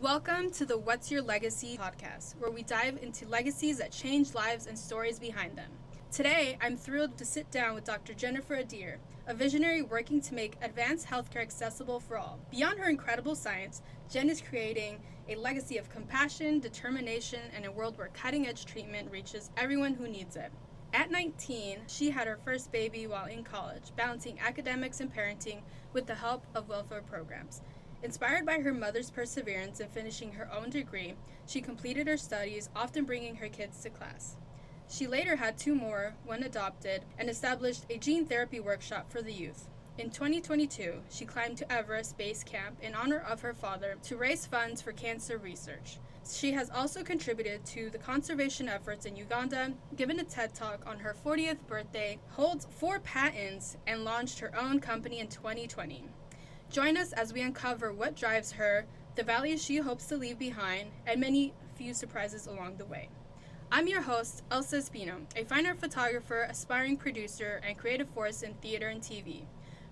Welcome to the What's Your Legacy podcast, where we dive into legacies that change lives and stories behind them. Today, I'm thrilled to sit down with Dr. Jennifer Adair, a visionary working to make advanced healthcare accessible for all. Beyond her incredible science, Jen is creating a legacy of compassion, determination, and a world where cutting-edge treatment reaches everyone who needs it. At 19, she had her first baby while in college, balancing academics and parenting with the help of welfare programs. Inspired by her mother's perseverance in finishing her own degree, she completed her studies, often bringing her kids to class. She later had two more when adopted and established a gene therapy workshop for the youth. In 2022, she climbed to Everest Base Camp in honor of her father to raise funds for cancer research. She has also contributed to the conservation efforts in Uganda, given a TED Talk on her 40th birthday, holds 4 patents, and launched her own company in 2020. Join us as we uncover what drives her, the values she hopes to leave behind, and many few surprises along the way. I'm your host, Elsa Espino, a fine art photographer, aspiring producer, and creative force in theater and TV.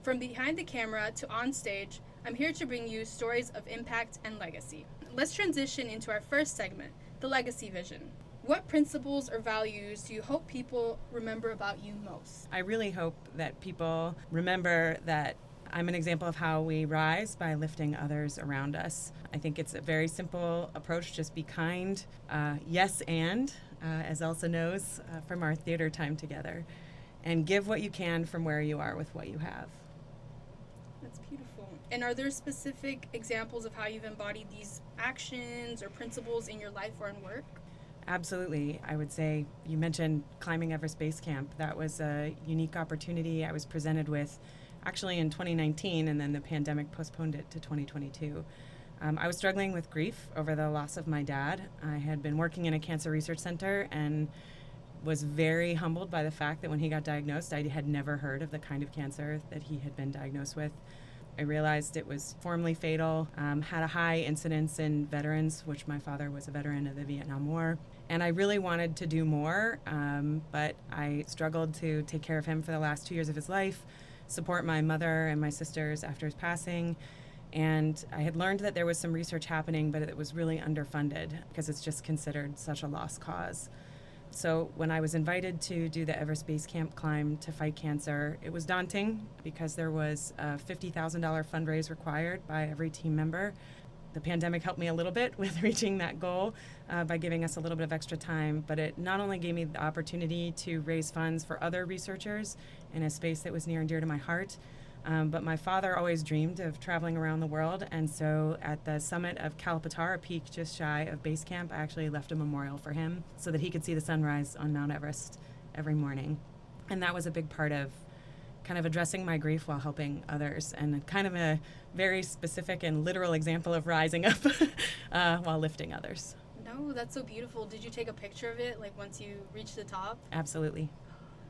From behind the camera to on stage, I'm here to bring you stories of impact and legacy. Let's transition into our first segment, the legacy vision. What principles or values do you hope people remember about you most? I really hope that people remember that I'm an example of how we rise by lifting others around us. I think it's a very simple approach. Just be kind. Yes, and as Elsa knows from our theater time together. And give what you can from where you are with what you have. That's beautiful. And are there specific examples of how you've embodied these actions or principles in your life or in work? Absolutely. I would say you mentioned climbing Everest Base Camp. That was a unique opportunity I was presented with actually in 2019, and then the pandemic postponed it to 2022. I was struggling with grief over the loss of my dad. I had been working in a cancer research center and was very humbled by the fact that when he got diagnosed, I had never heard of the kind of cancer that he had been diagnosed with. I realized it was formerly fatal, had a high incidence in veterans, which my father was a veteran of the Vietnam War. And I really wanted to do more, but I struggled to take care of him for the last 2 years of his life, support my mother and my sisters after his passing. And I had learned that there was some research happening, but it was really underfunded because it's just considered such a lost cause. So when I was invited to do the Everest Base Camp climb to fight cancer, it was daunting because there was a $50,000 fundraise required by every team member. The pandemic helped me a little bit with reaching that goal by giving us a little bit of extra time, but it not only gave me the opportunity to raise funds for other researchers in a space that was near and dear to my heart, but my father always dreamed of traveling around the world, and so at the summit of Kalpatara Peak, just shy of base camp, I actually left a memorial for him so that he could see the sunrise on Mount Everest every morning. And that was a big part of kind of addressing my grief while helping others, and kind of a very specific and literal example of rising up while lifting others. No, that's so beautiful. Did you take a picture of it, like once you reached the top? Absolutely.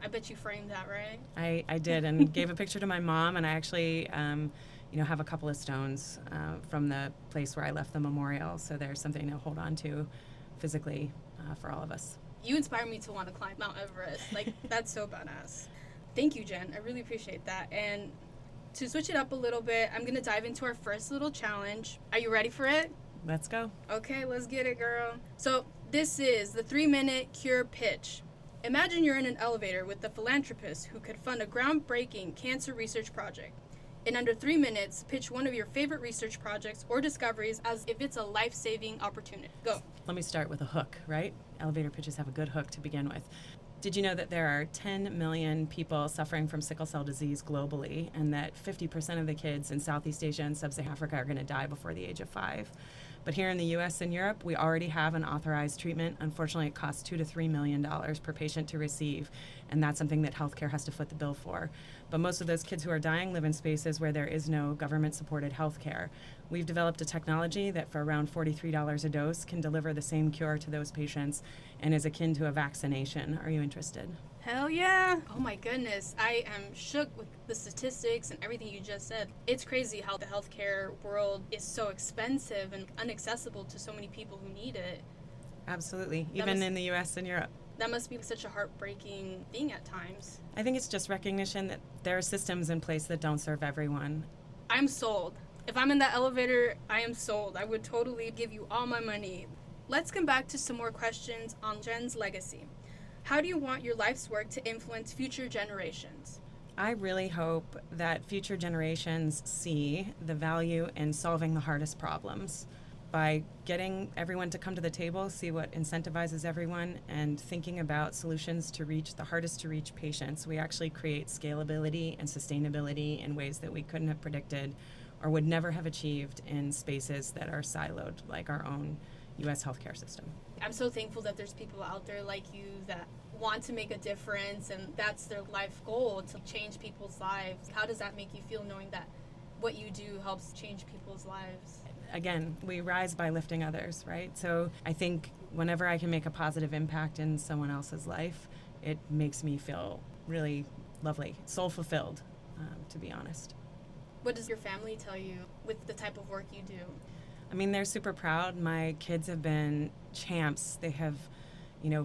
I bet you framed that, right? I did, and gave a picture to my mom, and I actually have a couple of stones from the place where I left the memorial, so there's something to hold on to physically for all of us. You inspire me to want to climb Mount Everest. Like, that's so badass. Thank you, Jen. I really appreciate that. And to switch it up a little bit, I'm going to dive into our first little challenge. Are you ready for it? Let's go. Okay, let's get it, girl. So this is the 3-minute cure pitch. Imagine you're in an elevator with a philanthropist who could fund a groundbreaking cancer research project. In under 3 minutes, pitch one of your favorite research projects or discoveries as if it's a life-saving opportunity. Go. Let me start with a hook, right? Elevator pitches have a good hook to begin with. Did you know that there are 10 million people suffering from sickle cell disease globally, and that 50% of the kids in Southeast Asia and Sub-Saharan Africa are going to die before the age of 5? But here in the U.S. and Europe, we already have an authorized treatment. Unfortunately, it costs $2 to $3 million per patient to receive, and that's something that healthcare has to foot the bill for. But most of those kids who are dying live in spaces where there is no government-supported healthcare. We've developed a technology that for around $43 a dose can deliver the same cure to those patients and is akin to a vaccination. Are you interested? Hell yeah. Oh my goodness. I am shook with the statistics and everything you just said. It's crazy how the healthcare world is so expensive and inaccessible to so many people who need it. Absolutely, even in the U.S. and Europe. That must be such a heartbreaking thing at times. I think it's just recognition that there are systems in place that don't serve everyone. I'm sold. If I'm in that elevator, I am sold. I would totally give you all my money. Let's come back to some more questions on Jen's legacy. How do you want your life's work to influence future generations? I really hope that future generations see the value in solving the hardest problems by getting everyone to come to the table, see what incentivizes everyone, and thinking about solutions to reach the hardest to reach patients. We actually create scalability and sustainability in ways that we couldn't have predicted or would never have achieved in spaces that are siloed, like our own U.S. healthcare system. I'm so thankful that there's people out there like you that want to make a difference, and that's their life goal, to change people's lives. How does that make you feel, knowing that what you do helps change people's lives? Again, we rise by lifting others, right? So I think whenever I can make a positive impact in someone else's life, it makes me feel really lovely, soul fulfilled, to be honest. What does your family tell you with the type of work you do? I mean, they're super proud. My kids have been champs. They have,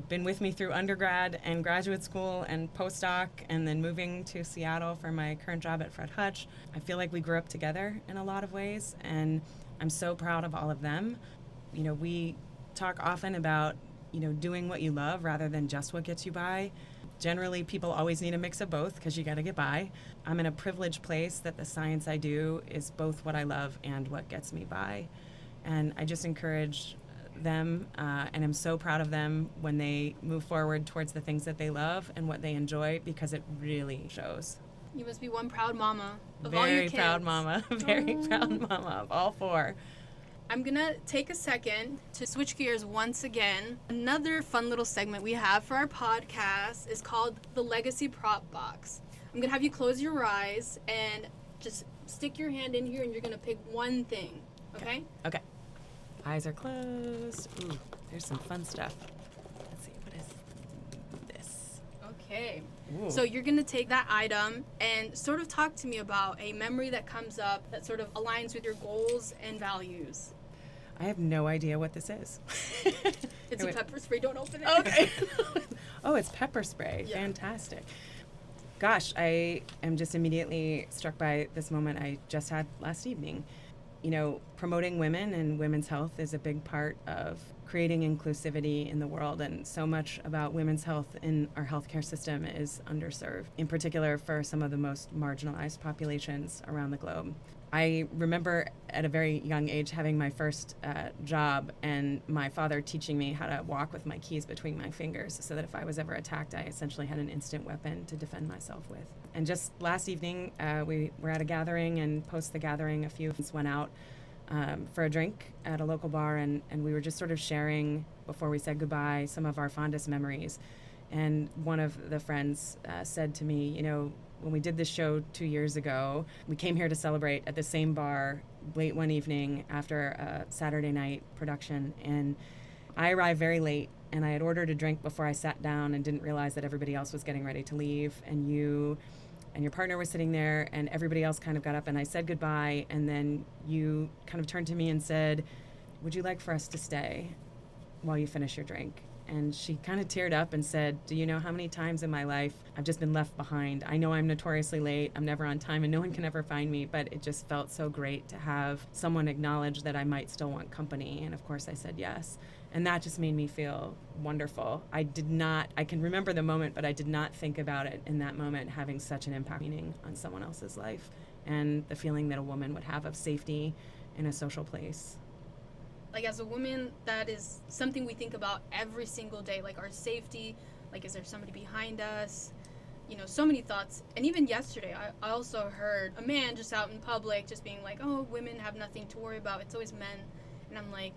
been with me through undergrad and graduate school and postdoc, and then moving to Seattle for my current job at Fred Hutch. I feel like we grew up together in a lot of ways, and I'm so proud of all of them. We talk often about, doing what you love rather than just what gets you by. Generally, people always need a mix of both because you got to get by. I'm in a privileged place that the science I do is both what I love and what gets me by. And I just encourage them, and I'm so proud of them when they move forward towards the things that they love and what they enjoy, because it really shows. You must be one proud mama of Very all your kids. proud mama. Very proud mama of all four. I'm going to take a second to switch gears once again. Another fun little segment we have for our podcast is called the Legacy Prop Box. I'm going to have you close your eyes and just stick your hand in here, and you're going to pick one thing, okay? Okay. Eyes are closed. Ooh, there's some fun stuff. Let's see, what is this? Okay. Ooh. So you're going to take that item and sort of talk to me about a memory that comes up that sort of aligns with your goals and values. I have no idea what this is. It's a pepper spray. Don't open it. Okay. Oh, it's pepper spray. Yeah. Fantastic. Gosh, I am just immediately struck by this moment I just had last evening. Promoting women and women's health is a big part of creating inclusivity in the world, and so much about women's health in our healthcare system is underserved, in particular for some of the most marginalized populations around the globe. I remember at a very young age having my first job, and my father teaching me how to walk with my keys between my fingers so that if I was ever attacked, I essentially had an instant weapon to defend myself with. And just last evening, we were at a gathering, and post the gathering, a few of us went out for a drink at a local bar, and we were just sort of sharing, before we said goodbye, some of our fondest memories. And one of the friends said to me, when we did this show 2 years ago, we came here to celebrate at the same bar late one evening after a Saturday night production, and I arrived very late, and I had ordered a drink before I sat down and didn't realize that everybody else was getting ready to leave, and you and your partner was sitting there, and everybody else kind of got up, and I said goodbye, and then you kind of turned to me and said, "Would you like for us to stay while you finish your drink?" And she kind of teared up and said, "Do you know how many times in my life I've just been left behind? I know I'm notoriously late, I'm never on time, and no one can ever find me, but it just felt so great to have someone acknowledge that I might still want company." And of course I said yes. And that just made me feel wonderful. I can remember the moment, but I did not think about it in that moment having such an impact, meaning on someone else's life, and the feeling that a woman would have of safety in a social place. Like, as a woman, that is something we think about every single day, like our safety, like, is there somebody behind us? So many thoughts. And even yesterday, I also heard a man just out in public just being like, "Oh, women have nothing to worry about. It's always men." And I'm like,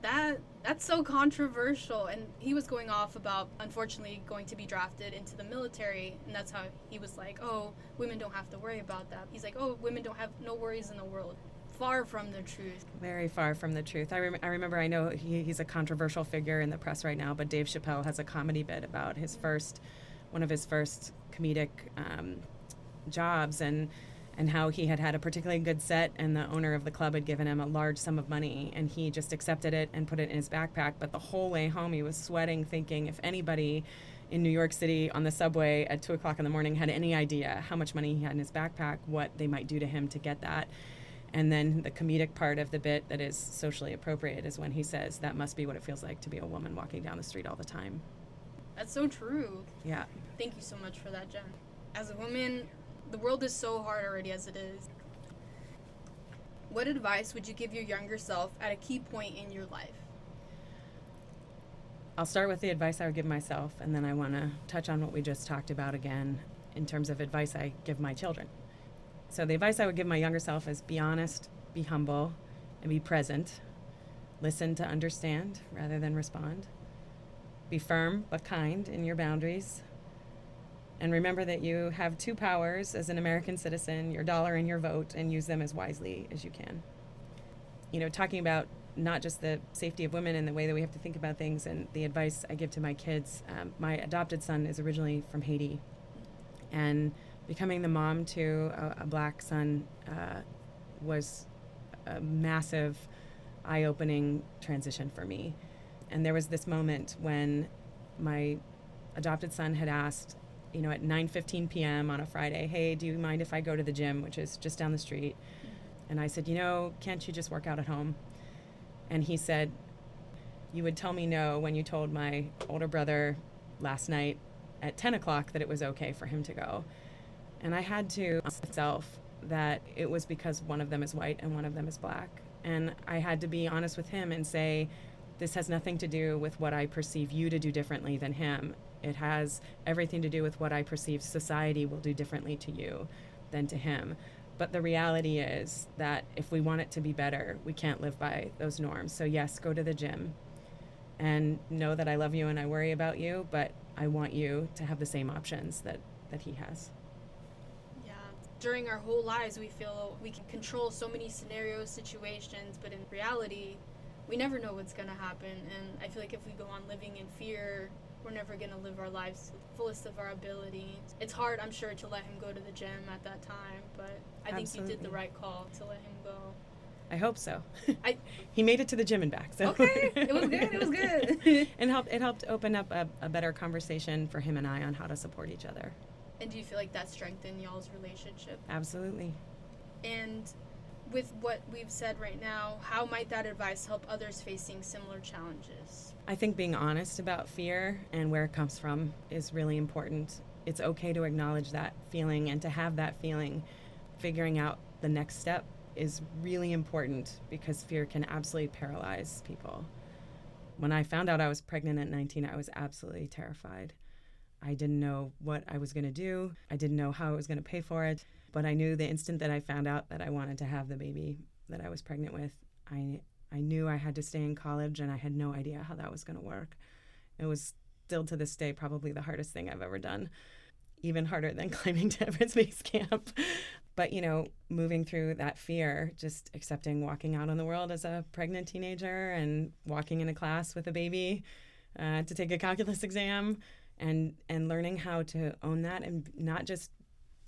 that's so controversial. And he was going off about, unfortunately, going to be drafted into the military, and that's how he was like, "Oh, women don't have to worry about that." He's like, "Oh, women don't have no worries in the world." Far from the truth. Very far from the truth. I remember, I know he's a controversial figure in the press right now, but Dave Chappelle has a comedy bit about one of his first comedic jobs, and how he had a particularly good set, and the owner of the club had given him a large sum of money, and he just accepted it and put it in his backpack. But the whole way home, he was sweating, thinking if anybody in New York City on the subway at 2:00 in the morning had any idea how much money he had in his backpack, what they might do to him to get that. And then the comedic part of the bit that is socially appropriate is when he says, that must be what it feels like to be a woman walking down the street all the time. That's so true. Yeah. Thank you so much for that, Jen. As a woman, the world is so hard already as it is. What advice would you give your younger self at a key point in your life? I'll start with the advice I would give myself, and then I want to touch on what we just talked about again in terms of advice I give my children. So the advice I would give my younger self is be honest, be humble, and be present. Listen to understand rather than respond. Be firm but kind in your boundaries. And remember that you have two powers as an American citizen, your dollar and your vote, and use them as wisely as you can. You know, talking about not just the safety of women and the way that we have to think about things and the advice I give to my kids. My adopted son is originally from Haiti. And becoming the mom to a black son was a massive, eye-opening transition for me. And there was this moment when my adopted son had asked, you know, at 9:15 p.m. on a Friday, hey, do you mind if I go to the gym, which is just down the street? And I said, you know, can't you just work out at home? And he said, you would tell me no when you told my older brother last night at 10 o'clock that it was okay for him to go. And I had to tell myself that it was because one of them is white and one of them is black. And I had to be honest with him and say, this has nothing to do with what I perceive you to do differently than him. It has everything to do with what I perceive society will do differently to you than to him. But the reality is that if we want it to be better, we can't live by those norms. So yes, go to the gym and know that I love you and I worry about you, but I want you to have the same options that he has. Yeah. During our whole lives, we feel we can control so many scenarios, situations, but in reality, we never know what's going to happen. And I feel like if we go on living in fear, we're never going to live our lives to the fullest of our ability. It's hard, I'm sure, to let him go to the gym at that time, but I think you did the right call to let him go. I hope so. He made it to the gym and back. So. Okay, it was good, it was good. And it helped open up a better conversation for him and I on how to support each other. And do you feel like that strengthened y'all's relationship? Absolutely. And with what we've said right now, how might that advice help others facing similar challenges? I think being honest about fear and where it comes from is really important. It's okay to acknowledge that feeling and to have that feeling. Figuring out the next step is really important because fear can absolutely paralyze people. When I found out I was pregnant at 19, I was absolutely terrified. I didn't know what I was going to do. I didn't know how I was going to pay for it. But I knew the instant that I found out that I wanted to have the baby that I was pregnant with, I knew I had to stay in college, and I had no idea how that was going to work. It was still to this day probably the hardest thing I've ever done, even harder than climbing to Everest Base Camp. But, you know, moving through that fear, just accepting walking out in the world as a pregnant teenager and walking in a class with a baby to take a calculus exam and learning how to own that and not just,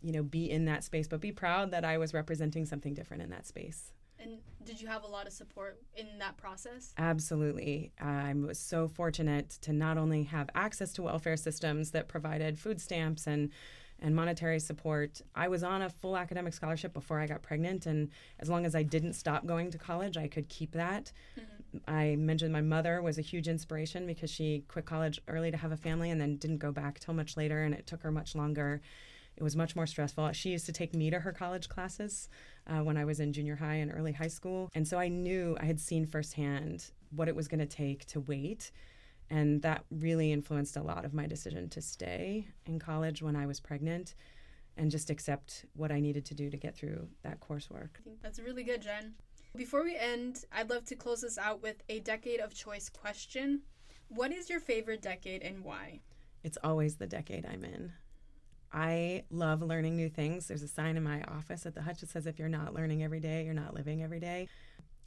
you know, be in that space, but be proud that I was representing something different in that space. And did you have a lot of support in that process? Absolutely. I was so fortunate to not only have access to welfare systems that provided food stamps and monetary support. I was on a full academic scholarship before I got pregnant, and as long as I didn't stop going to college, I could keep that. Mm-hmm. I mentioned my mother was a huge inspiration because she quit college early to have a family and then didn't go back till much later, and it took her much longer. It was much more stressful. She used to take me to her college classes when I was in junior high and early high school. And so I knew, I had seen firsthand what it was going to take to wait. And that really influenced a lot of my decision to stay in college when I was pregnant and just accept what I needed to do to get through that coursework. I think that's really good, Jen. Before we end, I'd love to close this out with a decade of choice question. What is your favorite decade and why? It's always the decade I'm in. I love learning new things. There's a sign in my office at the Hutch that says, if you're not learning every day, you're not living every day.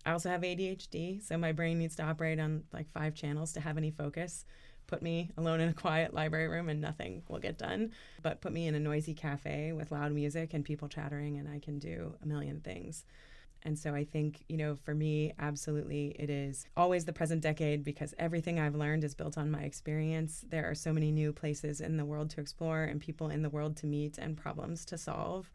I also have ADHD, so my brain needs to operate on like 5 channels to have any focus. Put me alone in a quiet library room and nothing will get done. But put me in a noisy cafe with loud music and people chattering and I can do a million things. And so I think, you know, for me, absolutely, it is always the present decade because everything I've learned is built on my experience. There are so many new places in the world to explore and people in the world to meet and problems to solve.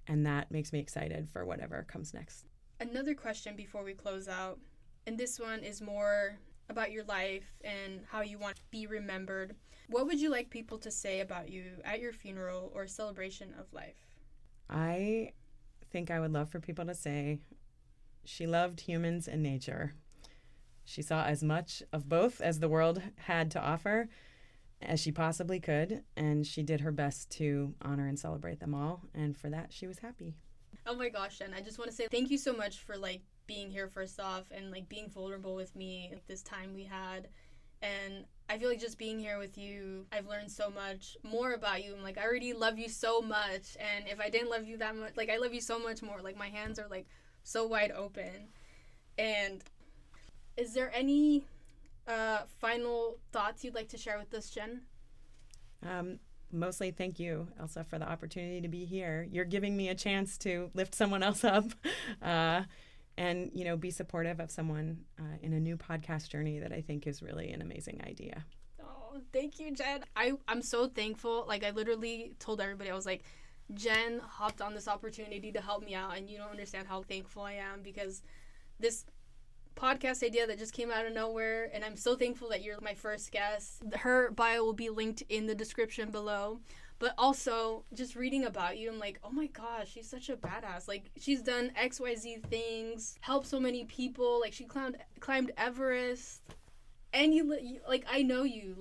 And that makes me excited for whatever comes next. Another question before we close out, and this one is more about your life and how you want to be remembered. What would you like people to say about you at your funeral or celebration of life? I think I would love for people to say she loved humans and nature. She saw as much of both as the world had to offer as she possibly could, and she did her best to honor and celebrate them all, and for that she was happy. Oh my gosh, Jen, I just want to say thank you so much for being here first off and being vulnerable with me this time we had. And I feel like just being here with you, I've learned so much more about you. I already love you so much, and if I didn't love you that much, I love you so much more. My hands are so wide open. And is there any final thoughts you'd like to share with us, Jen? Mostly thank you, Elsa, for the opportunity to be here. You're giving me a chance to lift someone else up and, be supportive of someone in a new podcast journey that I think is really an amazing idea. Oh, thank you, Jen. I'm so thankful. I literally told everybody, I was like, Jen hopped on this opportunity to help me out, and you don't understand how thankful I am, because this podcast idea that just came out of nowhere, and I'm so thankful that you're my first guest. Her bio will be linked in the description below, but also just reading about you, I'm like, oh my gosh, she's such a badass. She's done XYZ things, helped so many people. She climbed Everest, and you I know you.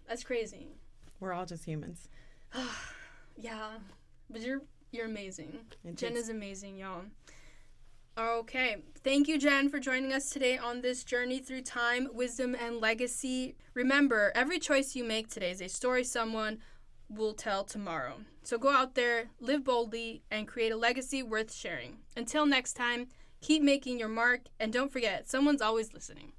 That's crazy. We're all just humans. Yeah, but you're amazing. Jen is amazing, y'all. Okay. Thank you, Jen, for joining us today on this journey through time, wisdom, and legacy. Remember, every choice you make today is a story someone will tell tomorrow. So go out there, live boldly, and create a legacy worth sharing. Until next time, keep making your mark, and don't forget, someone's always listening.